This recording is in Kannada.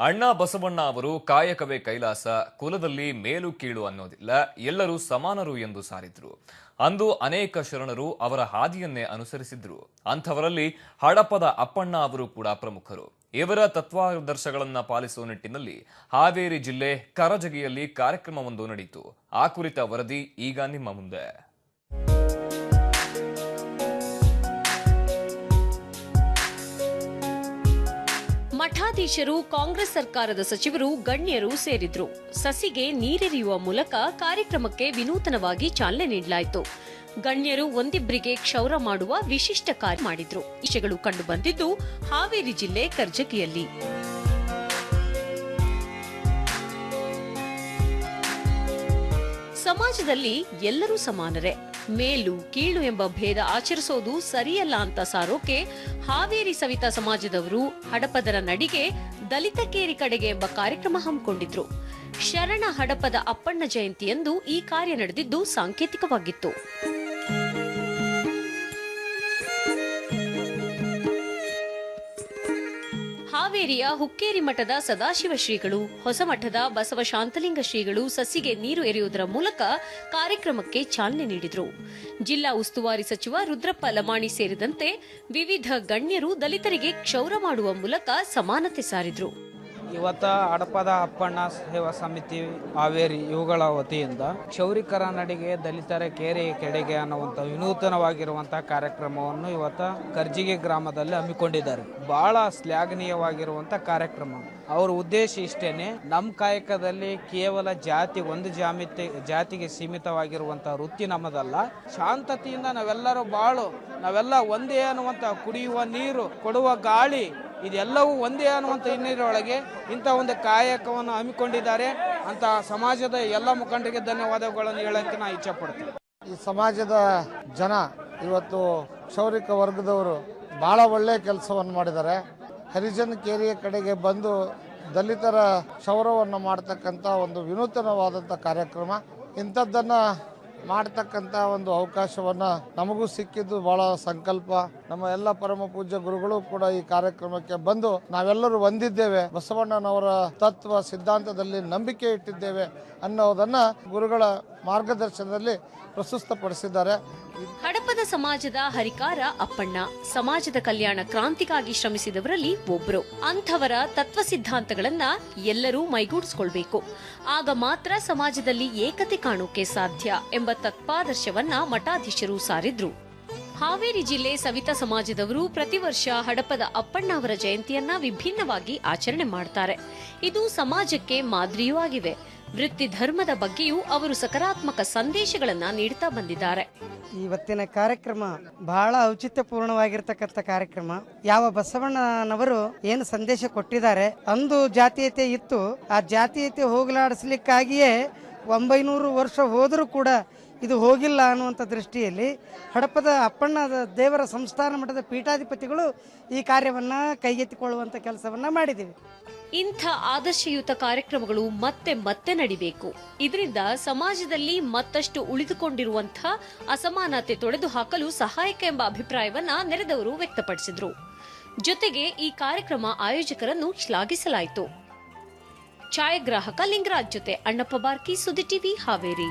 ಅಣ್ಣ ಬಸವಣ್ಣ ಅವರು ಕಾಯಕವೇ ಕೈಲಾಸ, ಕುಲದಲ್ಲಿ ಮೇಲು ಕೀಳು ಅನ್ನೋದಿಲ್ಲ, ಎಲ್ಲರೂ ಸಮಾನರು ಎಂದು ಸಾರಿದ್ರು. ಅಂದು ಅನೇಕ ಶರಣರು ಅವರ ಹಾದಿಯನ್ನೇ ಅನುಸರಿಸಿದ್ರು. ಅಂಥವರಲ್ಲಿ ಹಡಪದ ಅಪ್ಪಣ್ಣ ಅವರು ಕೂಡ ಪ್ರಮುಖರು. ಇವರ ತತ್ವಾದರ್ಶಗಳನ್ನ ಪಾಲಿಸುವ ನಿಟ್ಟಿನಲ್ಲಿ ಹಾವೇರಿ ಜಿಲ್ಲೆ ಕರಜಗಿಯಲ್ಲಿ ಕಾರ್ಯಕ್ರಮವೊಂದು ನಡೆಯಿತು. ಆ ಕುರಿತ ವರದಿ ಈಗ ನಿಮ್ಮ ಮುಂದೆ. ಮಠಾಧೀಶರು, ಕಾಂಗ್ರೆಸ್ ಸರ್ಕಾರದ ಸಚಿವರು, ಗಣ್ಯರು ಸೇರಿದ್ರು. ಸಸಿಗೆ ನೀರೆರೆಯುವ ಮೂಲಕ ಕಾರ್ಯಕ್ರಮಕ್ಕೆ ವಿನೂತನವಾಗಿ ಚಾಲನೆ ನೀಡಲಾಯಿತು. ಗಣ್ಯರು ಒಂದಿಬ್ಬರಿಗೆ ಕ್ಷೌರ ಮಾಡುವ ವಿಶಿಷ್ಟ ಕಾರ್ಯ ಮಾಡಿದ್ರು. ವಿಷಯಗಳು ಕಂಡು ಬಂದಿದ್ದು ಹಾವೇರಿ ಜಿಲ್ಲೆ ಕರ್ಜಗಿಯಲ್ಲಿ. ಸಮಾಜದಲ್ಲಿ ಎಲ್ಲರೂ ಸಮಾನರೇ, ಮೇಲು ಕೀಳು ಎಂಬ ಭೇದ ಆಚರಿಸೋದು ಸರಿಯಲ್ಲ ಅಂತ ಸಾರೋಕೆ ಹಾವೇರಿ ಸವಿತಾ ಸಮಾಜದವರು ಹಡಪದರ ನಡಿಗೆ ದಲಿತ ಕೇರಿ ಕಡೆಗೆ ಎಂಬ ಕಾರ್ಯಕ್ರಮ ಹಮ್ಮಿಕೊಂಡಿದ್ರು. ಶರಣ ಹಡಪದ ಅಪ್ಪಣ್ಣ ಜಯಂತಿಯಂದು ಈ ಕಾರ್ಯ ನಡೆದಿದ್ದು ಸಾಂಕೇತಿಕವಾಗಿತ್ತು. ಹಾವೇರಿಯ ಹುಕ್ಕೇರಿ ಮಠದ ಸದಾಶಿವ ಶ್ರೀಗಳು, ಹೊಸಮಠದ ಬಸವ ಶಾಂತಲಿಂಗ ಶ್ರೀಗಳು ಸಸಿಗೆ ನೀರು ಎರೆಯುವುದರ ಮೂಲಕ ಕಾರ್ಯಕ್ರಮಕ್ಕೆ ಚಾಲನೆ ನೀಡಿದರು. ಜಿಲ್ಲಾ ಉಸ್ತುವಾರಿ ಸಚಿವ ರುದ್ರಪ್ಪ ಲಮಾಣಿ ಸೇರಿದಂತೆ ವಿವಿಧ ಗಣ್ಯರು ದಲಿತರಿಗೆ ಕ್ಷೌರ ಮಾಡುವ ಮೂಲಕ ಸಮಾನತೆ ಸಾರಿದರು. ಇವತ್ತ ಹಡಪದ ಅಪ್ಪಣ್ಣ ಸೇವಾ ಸಮಿತಿ ಹಾವೇರಿ ಇವುಗಳ ವತಿಯಿಂದ ಕ್ಷೌರಿಕರ ನಡಿಗೆ ದಲಿತರ ಕೇರೆ ಕೆಡೆಗೆ ಅನ್ನುವಂಥ ವಿನೂತನವಾಗಿರುವಂತಹ ಕಾರ್ಯಕ್ರಮವನ್ನು ಇವತ್ತ ಕರ್ಜಿಗೆ ಗ್ರಾಮದಲ್ಲಿ ಹಮ್ಮಿಕೊಂಡಿದ್ದಾರೆ. ಬಹಳ ಶ್ಲಾಘನೀಯವಾಗಿರುವಂಥ ಕಾರ್ಯಕ್ರಮ. ಅವ್ರ ಉದ್ದೇಶ ಇಷ್ಟೇನೆ, ನಮ್ಮ ಕಾಯಕದಲ್ಲಿ ಕೇವಲ ಒಂದು ಜಾತಿಗೆ ಸೀಮಿತವಾಗಿರುವಂಥ ವೃತ್ತಿ ನಮ್ಮದಲ್ಲ. ಶಾಂತತೆಯಿಂದ ನಾವೆಲ್ಲ ಒಂದೇ ಅನ್ನುವಂಥ ಕುಡಿಯುವ ನೀರು, ಕೊಡುವ ಗಾಳಿ, ಇದೆಲ್ಲವೂ ಒಂದೇ ಅನ್ನುವಂಥ ಹಿನ್ನೆಲೆಯೊಳಗೆ ಇಂಥ ಒಂದು ಕಾಯಕವನ್ನು ಹಮ್ಮಿಕೊಂಡಿದ್ದಾರೆ ಅಂತ ಸಮಾಜದ ಎಲ್ಲ ಮುಖಂಡರಿಗೆ ಧನ್ಯವಾದಗಳನ್ನು ಹೇಳಕ್ಕೆ ನಾನು ಇಚ್ಛೆ ಪಡ್ತೀನಿ. ಈ ಸಮಾಜದ ಜನ ಇವತ್ತು ಕ್ಷೌರಿಕ ವರ್ಗದವರು ಬಹಳ ಒಳ್ಳೆಯ ಕೆಲಸವನ್ನು ಮಾಡಿದ್ದಾರೆ. ಹರಿಜನ ಕೇರಿಯ ಕಡೆಗೆ ಬಂದು ದಲಿತರ ಕ್ಷೌರವನ್ನು ಮಾಡ್ತಕ್ಕಂಥ ಒಂದು ವಿನೂತನವಾದಂಥ ಕಾರ್ಯಕ್ರಮ. ಇಂಥದ್ದನ್ನು ಮಾಡ್ತಕ್ಕಂಥ ಒಂದು ಅವಕಾಶವನ್ನು ನಮಗೂ ಸಿಕ್ಕಿದ್ದು ಬಹಳ ಸಂಕಲ್ಪ. ನಮ್ಮ ಎಲ್ಲ ಪರಮ ಪೂಜ್ಯ ಗುರುಗಳು ಕೂಡ ಈ ಕಾರ್ಯಕ್ರಮಕ್ಕೆ ಬಂದು ನಾವೆಲ್ಲರೂ ಒಂದಿದ್ದೇವೆ, ಬಸವಣ್ಣನವರ ತತ್ವ ಸಿದ್ಧಾಂತದಲ್ಲಿ ನಂಬಿಕೆ ಇಟ್ಟಿದ್ದೇವೆ ಅನ್ನೋದನ್ನ ಗುರುಗಳ ಮಾರ್ಗದರ್ಶನದಲ್ಲಿ ಪ್ರಸ್ತುತಪಡಿಸಿದ್ದಾರೆ. ಹಡಪದ ಸಮಾಜದ ಹರಿಕಾರ ಅಪ್ಪಣ್ಣ ಸಮಾಜದ ಕಲ್ಯಾಣ ಕ್ರಾಂತಿಗಾಗಿ ಶ್ರಮಿಸಿದವರಲ್ಲಿ ಒಬ್ಬರು. ಅಂಥವರ ತತ್ವ ಸಿದ್ಧಾಂತಗಳನ್ನ ಎಲ್ಲರೂ ಮೈಗೂಡಿಸಿಕೊಳ್ಬೇಕು, ಆಗ ಮಾತ್ರ ಸಮಾಜದಲ್ಲಿ ಏಕತೆ ಕಾಣೋಕೆ ಸಾಧ್ಯ ಎಂಬ ತತ್ವಾದರ್ಶವನ್ನ ಮಠಾಧೀಶರು ಸಾರಿದ್ರು. ಹಾವೇರಿ ಜಿಲ್ಲೆ ಸವಿತಾ ಸಮಾಜದವರು ಪ್ರತಿ ವರ್ಷ ಹಡಪದ ಅಪ್ಪಣ್ಣ ಅವರ ಜಯಂತಿಯನ್ನ ವಿಭಿನ್ನವಾಗಿ ಆಚರಣೆ ಮಾಡ್ತಾರೆ. ಇದು ಸಮಾಜಕ್ಕೆ ಮಾದರಿಯೂ ಆಗಿವೆ. ವೃತ್ತಿ ಧರ್ಮದ ಬಗ್ಗೆಯೂ ಅವರು ಸಕಾರಾತ್ಮಕ ಸಂದೇಶಗಳನ್ನ ನೀಡುತ್ತಾ ಬಂದಿದ್ದಾರೆ. ಇವತ್ತಿನ ಕಾರ್ಯಕ್ರಮ ಬಹಳ ಔಚಿತ್ಯಪೂರ್ಣವಾಗಿರ್ತಕ್ಕಂಥ ಕಾರ್ಯಕ್ರಮ. ಯಾವ ಬಸವಣ್ಣನವರು ಏನು ಸಂದೇಶ ಕೊಟ್ಟಿದ್ದಾರೆ, ಅಂದು ಜಾತೀಯತೆ ಇತ್ತು, ಆ ಜಾತೀಯತೆ ಹೋಗಲಾಡಿಸ್ಲಿಕ್ಕಾಗಿಯೇ 900 ವರ್ಷ ಹೋದರೂ ಕೂಡ ಇದು ಹೋಗಿಲ್ಲ ಅನ್ನುವಂಥ ದೃಷ್ಟಿಯಲ್ಲಿ ಹಡಪದ ಅಪ್ಪಣ್ಣ ದೇವರ ಸಂಸ್ಥಾನ ಮಠದ ಪೀಠಾಧಿಪತಿಗಳು ಈ ಕಾರ್ಯವನ್ನು ಕೈಗೆತ್ತಿಕೊಳ್ಳುವಂಥ ಕೆಲಸವನ್ನು ಮಾಡಿದ್ದೀವಿ. ಇಂಥ ಆದರ್ಶಯುತ ಕಾರ್ಯಕ್ರಮಗಳು ಮತ್ತೆ ಮತ್ತೆ ನಡಿಬೇಕು. ಇದರಿಂದ ಸಮಾಜದಲ್ಲಿ ಮತ್ತಷ್ಟು ಉಳಿದುಕೊಂಡಿರುವಂತಹ ಅಸಮಾನತೆ ತೊಡೆದು ಹಾಕಲು ಸಹಾಯಕ ಎಂಬ ಅಭಿಪ್ರಾಯವನ್ನ ನೆರೆದವರು ವ್ಯಕ್ತಪಡಿಸಿದ್ರು. ಜೊತೆಗೆ ಈ ಕಾರ್ಯಕ್ರಮ ಆಯೋಜಕರನ್ನು ಶ್ಲಾಘಿಸಲಾಯಿತು. ಛಾಯಾಗ್ರಾಹಕ ಲಿಂಗರಾಜ್ ಜೊತೆ ಅಣ್ಣಪ್ಪ ಬಾರ್ಕಿ, ಸುದ್ದಿ ಟಿವಿ, ಹಾವೇರಿ.